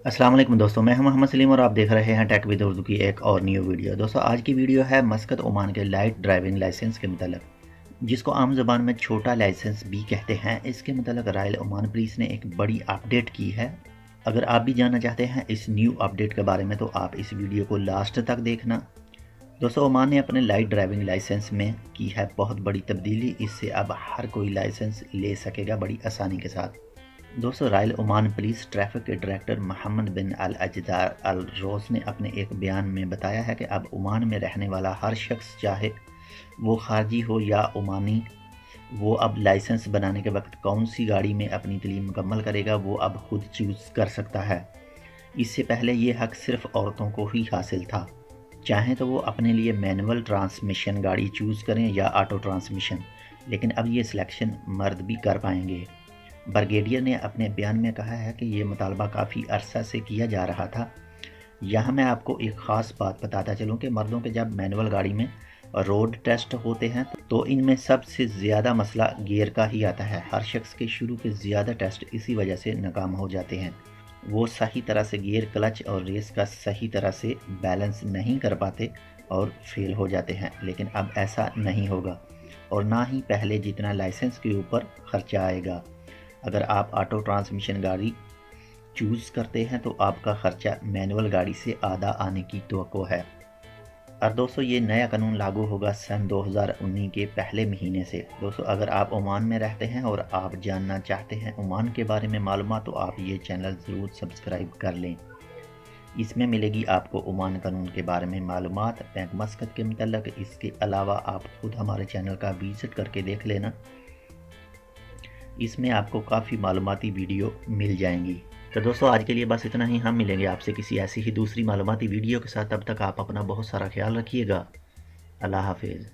अस्सलाम वालेकुम दोस्तों, मैं हूं मोहम्मद सलीम और आप देख रहे हैं टेक विद उर्दू की एक और न्यू वीडियो। दोस्तों आज की वीडियो है मस्कत ओमान के लाइट ड्राइविंग लाइसेंस के मतलब, जिसको आम ज़बान में छोटा लाइसेंस भी कहते हैं। इसके मतलब रॉयल ओमान पुलिस ने एक बड़ी अपडेट की है। अगर आप भी जानना चाहते हैं इस न्यू अपडेट के बारे में तो आप इस वीडियो को लास्ट तक देखना। दोस्तों ओमान ने अपने लाइट ड्राइविंग लाइसेंस में की है बहुत बड़ी तब्दीली। इससे अब हर कोई लाइसेंस ले सकेगा बड़ी आसानी के साथ। दोस्तों रॉयल ओमान पुलिस ट्रैफिक के डायरेक्टर मोहम्मद बिन अल अजदार अल रोज़ ने अपने एक बयान में बताया है कि अब ओमान में रहने वाला हर शख्स, चाहे वो खारजी हो या ओमानी, वो अब लाइसेंस बनाने के वक्त कौन सी गाड़ी में अपनी तालीम मुकम्मल करेगा वो अब खुद चूज़ कर सकता है। इससे पहले ये हक सिर्फ औरतों को ही हासिल था। चाहें तो वो अपने लिए मैनुअल ट्रांसमिशन गाड़ी चूज़ करें या ऑटो ट्रांसमिशन, लेकिन अब ये सिलेक्शन मर्द भी कर पाएंगे। ब्रिगेडियर ने अपने बयान में कहा है कि ये मुतालबा काफ़ी अरसा से किया जा रहा था। यहाँ मैं आपको एक ख़ास बात बताता चलूँ कि मर्दों के जब मैनुअल गाड़ी में रोड टेस्ट होते हैं तो इनमें सबसे ज़्यादा मसला गियर का ही आता है। हर शख्स के शुरू के ज़्यादा टेस्ट इसी वजह से नाकाम हो जाते हैं। वो सही तरह से गियर, क्लच और रेस का सही तरह से बैलेंस नहीं कर पाते और फेल हो जाते हैं। लेकिन अब ऐसा नहीं होगा और ना ही पहले जितना लाइसेंस के ऊपर खर्चा आएगा। अगर आप ऑटो ट्रांसमिशन गाड़ी चूज़ करते हैं तो आपका खर्चा मैनुअल गाड़ी से आधा आने की तवक्को है। और दोस्तों ये नया कानून लागू होगा सन 2019 के पहले महीने से। दोस्तों अगर आप ओमान में रहते हैं और आप जानना चाहते हैं ओमान के बारे में मालूमात तो आप ये चैनल ज़रूर सब्सक्राइब कर लें। इसमें मिलेगी आपको ओमान कानून के बारे में मालूमात, बैंक मस्कत के मतलब। इसके अलावा आप खुद हमारे चैनल का विजिट करके देख लेना, इसमें आपको काफ़ी मालूमाती वीडियो मिल जाएंगी। तो दोस्तों आज के लिए बस इतना ही। हम मिलेंगे आपसे किसी ऐसी ही दूसरी मालूमाती वीडियो के साथ। तब तक आप अपना बहुत सारा ख्याल रखिएगा। अल्लाह हाफिज़।